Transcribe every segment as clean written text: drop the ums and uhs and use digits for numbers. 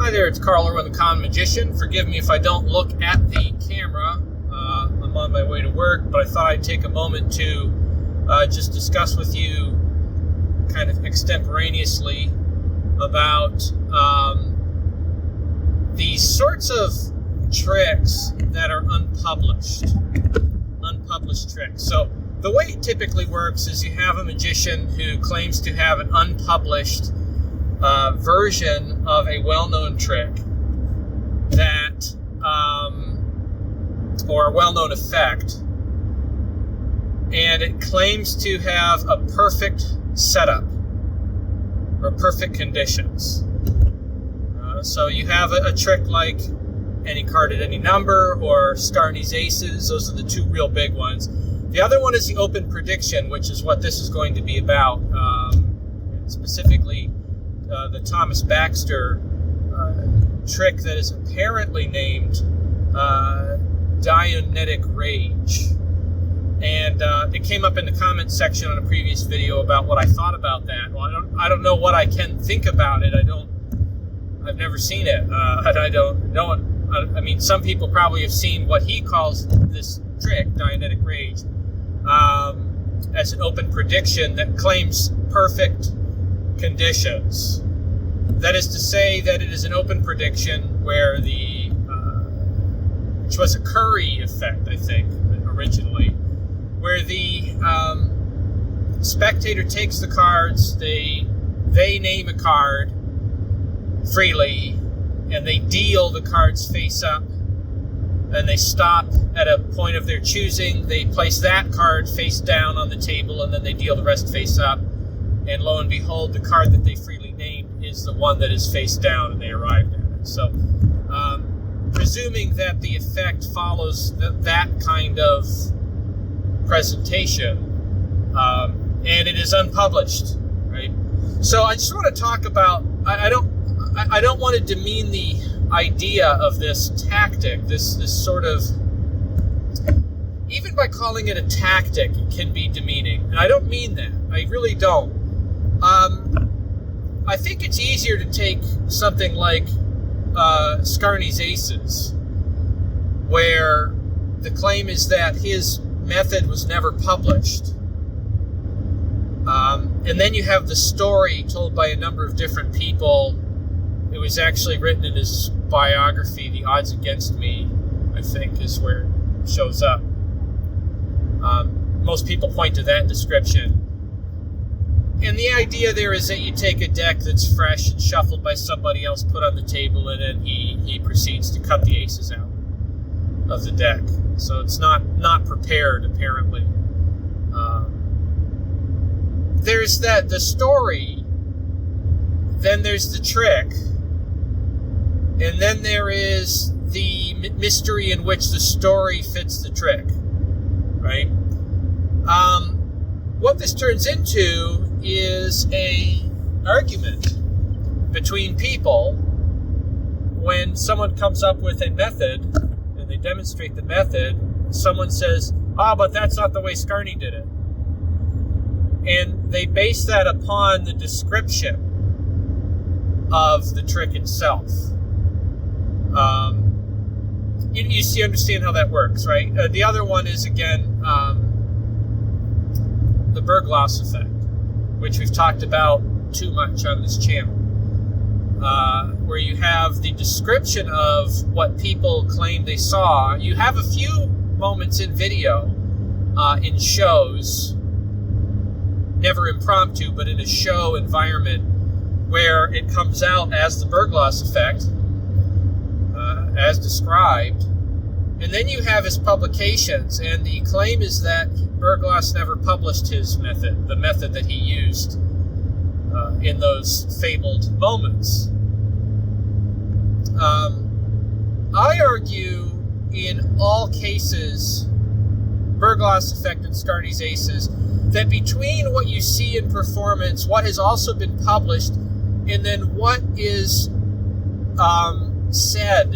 Hi there, it's Carl Irwin, the Con Magician. Forgive me if I don't look at the camera. I'm on my way to work, but I thought I'd take a moment to just discuss with you kind of extemporaneously about these sorts of tricks that are unpublished tricks. So the way it typically works is you have a magician who claims to have an unpublished version of a well-known trick that, or a well-known effect, and it claims to have a perfect setup or perfect conditions. So you have a trick like any card at any number or Scarney's Aces. Those are the two real big ones. The other one is the open prediction, which is what this is going to be about, specifically the Thomas Baxter trick that is apparently named Dianetic Rage. And it came up in the comments section on a previous video about what I thought about that. Well, I don't know what I can think about it. I've never seen it. I don't know. I mean, some people probably have seen what he calls this trick, Dianetic Rage, as an open prediction that claims perfect conditions. That is to say that it is an open prediction where which was a Curry effect, I think, originally, where the spectator takes the cards, they name a card freely, and they deal the cards face up, and they stop at a point of their choosing. They place that card face down on the table, and then they deal the rest face up, and lo and behold, the card that they freely named is the one that is face down, and they arrived at it. So, presuming that the effect follows that kind of presentation, and it is unpublished, right? So I just want to talk about, I don't want to demean the idea of this tactic, this sort of, even by calling it a tactic, it can be demeaning. And I don't mean that. I really don't. I think it's easier to take something like Scarney's Aces, where the claim is that his method was never published. And then you have the story told by a number of different people. It was actually written in his biography, The Odds Against Me, I think, is where it shows up. Most people point to that description. And the idea there is that you take a deck that's fresh and shuffled by somebody else, put on the table, and then he proceeds to cut the aces out of the deck. So it's not prepared, apparently. There's the story, then there's the trick, and then there is the mystery in which the story fits the trick, right? What this turns into is a argument between people when someone comes up with a method and they demonstrate the method. Someone says, but that's not the way Scarney did it. And they base that upon the description of the trick itself. You understand how that works, right? The other one is, again, the Bergloss effect, which we've talked about too much on this channel, where you have the description of what people claim they saw. You have a few moments in video, in shows, never impromptu, but in a show environment, where it comes out as the Bergloss effect, as described. And then you have his publications, and the claim is that Bergloss never published his method, the method that he used in those fabled moments. I argue in all cases, Bergloss effect and Scarney's Aces, that between what you see in performance, what has also been published, and then what is said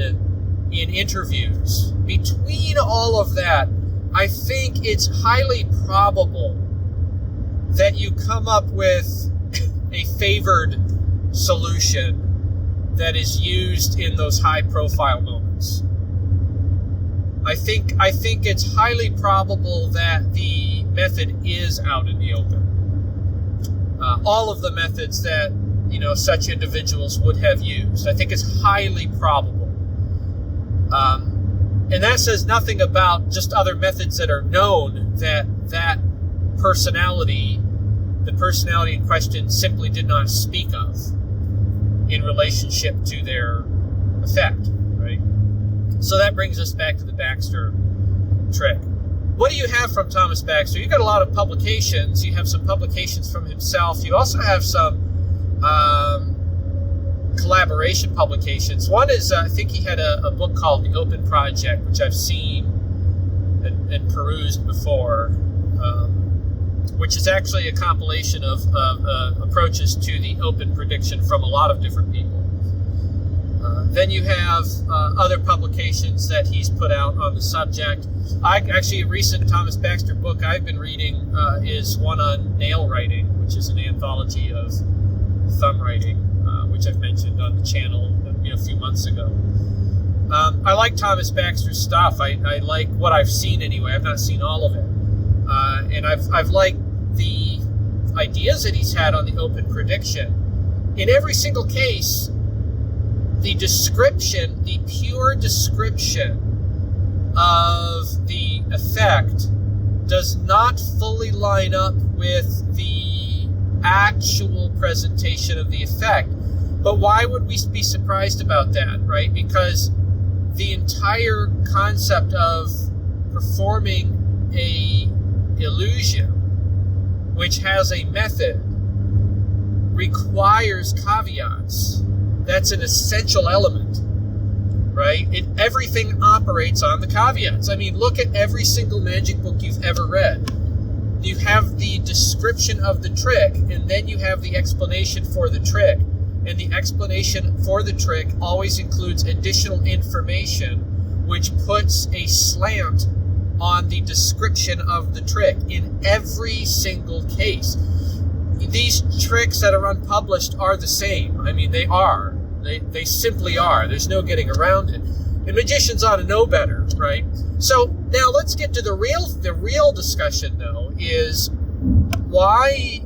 in interviews, between all of that, I think it's highly probable that you come up with a favored solution that is used in those high-profile moments. I think it's highly probable that the method is out in the open. All of the methods that such individuals would have used. I think it's highly probable. And that says nothing about just other methods that are known that personality, the personality in question, simply did not speak of in relationship to their effect, right? So that brings us back to the Baxter trick. What do you have from Thomas Baxter? You've got a lot of publications. You have some publications from himself. You also have some collaboration publications. One is, I think he had a book called The Open Project, which I've seen and perused before, which is actually a compilation of approaches to the open prediction from a lot of different people. Then you have other publications that he's put out on the subject. A recent Thomas Baxter book I've been reading is one on nail writing, which is an anthology of thumb writing, which I've mentioned on the channel a few months ago. I like Thomas Baxter's stuff. I like what I've seen anyway. I've not seen all of it. And I've liked the ideas that he's had on the open prediction. In every single case, the description, the pure description of the effect does not fully line up with the actual presentation of the effect. But why would we be surprised about that, right? Because the entire concept of performing a illusion, which has a method, requires caveats. That's an essential element, right? Everything operates on the caveats. I mean, look at every single magic book you've ever read. You have the description of the trick, and then you have the explanation for the trick. And the explanation for the trick always includes additional information, which puts a slant on the description of the trick in every single case. These tricks that are unpublished are the same. I mean, they are. They simply are. There's no getting around it. And magicians ought to know better, right? So now let's get to the real discussion, though, is why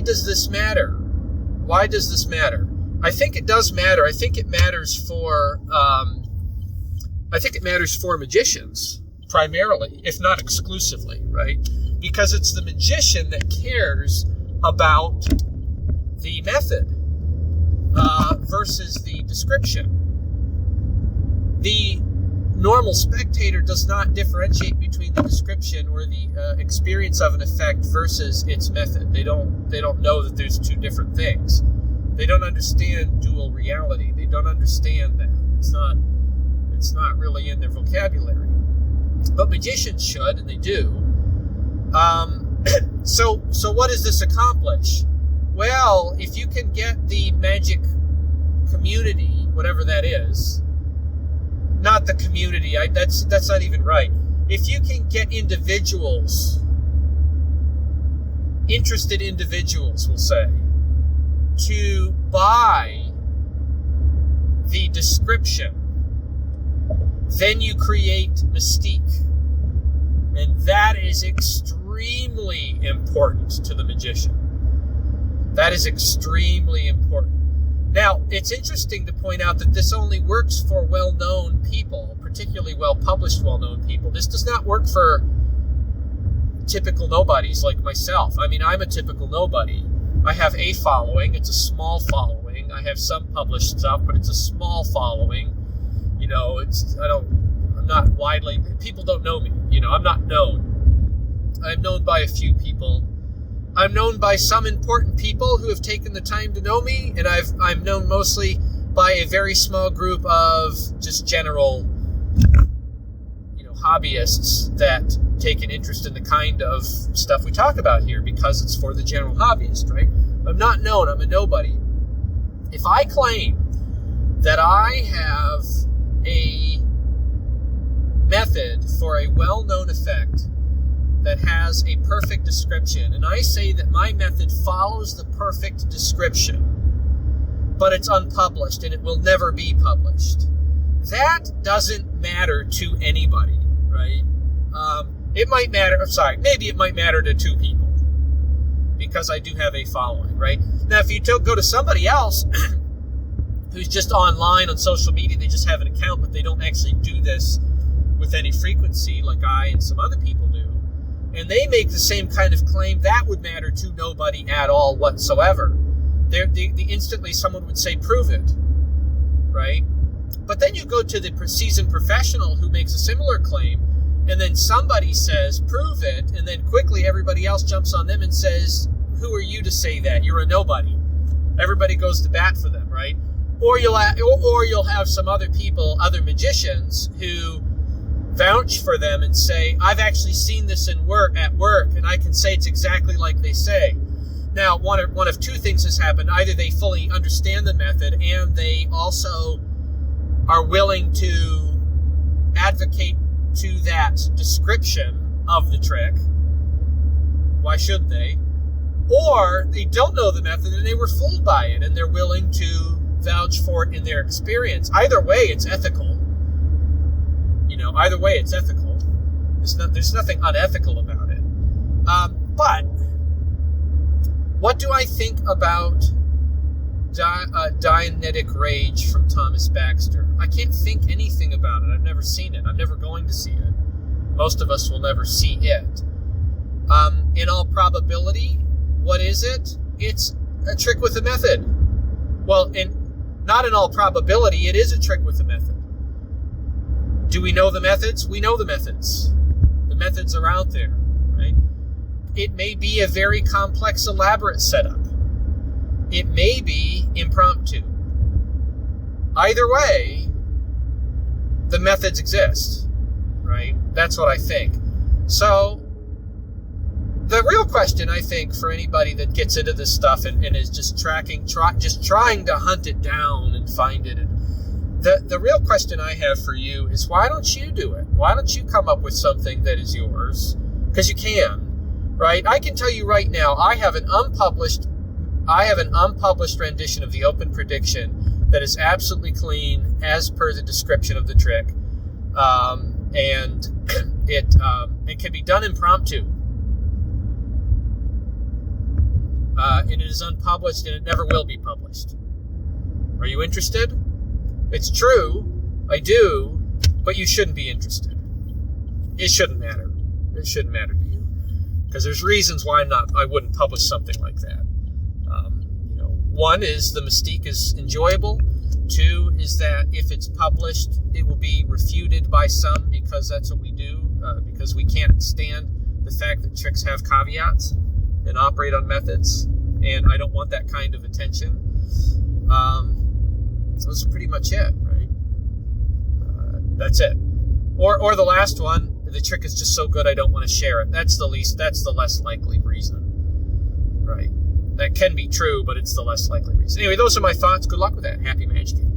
does this matter? Why does this matter? I think it does matter. I think it matters for magicians primarily, if not exclusively, right? Because it's the magician that cares about the method versus the description. The normal spectator does not differentiate between the description or the experience of an effect versus its method. They don't know that there's two different things. They don't understand dual reality. They don't understand that. It's not really in their vocabulary. But magicians should, and they do. So what does this accomplish? Well, if you can get the magic community, whatever that is, not the community, that's not even right. If you can get interested individuals, we'll say, to buy the description, then you create mystique. And that is extremely important to the magician. That is extremely important. Now, it's interesting to point out that this only works for well-known people, particularly well-published well-known people. This does not work for typical nobodies like myself. I mean, I'm a typical nobody. I have a following. It's a small following. I have some published stuff, but it's a small following. I'm not widely, people don't know me. I'm not known. I'm known by a few people. I'm known by some important people who have taken the time to know me, and I'm known mostly by a very small group of just general, hobbyists that take an interest in the kind of stuff we talk about here because it's for the general hobbyist, right? I'm not known. I'm a nobody. If I claim that I have a method for a well-known effect that has a perfect description, and I say that my method follows the perfect description, but it's unpublished and it will never be published. That doesn't matter to anybody, right? It might matter, maybe it might matter to 2 people because I do have a following, right? Now, if you go to somebody else who's just online on social media, they just have an account, but they don't actually do this with any frequency like I and some other people do, and they make the same kind of claim, that would matter to nobody at all whatsoever. Instantly someone would say, prove it, right? But then you go to the seasoned professional who makes a similar claim, and then somebody says, prove it, and then quickly everybody else jumps on them and says, who are you to say that? You're a nobody. Everybody goes to bat for them, right? Or you'll have some other people, other magicians, who vouch for them and say, I've actually seen this at work, and I can say it's exactly like they say. Now, one of 2 things has happened. Either they fully understand the method and they also are willing to advocate to that description of the trick. Why shouldn't they? Or they don't know the method and they were fooled by it and they're willing to vouch for it in their experience. Either way, it's ethical. Either way, it's ethical. There's nothing unethical about it. But what do I think about Dianetic Rage from Thomas Baxter? I can't think anything about it. I've never seen it. I'm never going to see it. Most of us will never see it. In all probability, what is it? It's a trick with a method. Well, not in all probability, it is a trick with a method. Do we know the methods? We know the methods. The methods are out there, right? It may be a very complex, elaborate setup. It may be impromptu. Either way, the methods exist, right? That's what I think. So, the real question, I think, for anybody that gets into this stuff and is just trying to hunt it down and find it, the real question I have for you is, why don't you do it? Why don't you come up with something that is yours? Because you can, right? I can tell you right now, I have an unpublished rendition of the open prediction that is absolutely clean as per the description of the trick, and it can be done impromptu. And it is unpublished, and it never will be published. Are you interested? It's true, I do, but you shouldn't be interested. It shouldn't matter. It shouldn't matter to you, because there's reasons why I wouldn't publish something like that. One is the mystique is enjoyable. 2 is that if it's published, it will be refuted by some, because that's what we do, because we can't stand the fact that tricks have caveats and operate on methods, and I don't want that kind of attention. Those are pretty much it, right? That's it. Or the last one, the trick is just so good I don't want to share it. That's the less likely reason, right? That can be true, but it's the less likely reason. Anyway, those are my thoughts. Good luck with that. Happy magicking.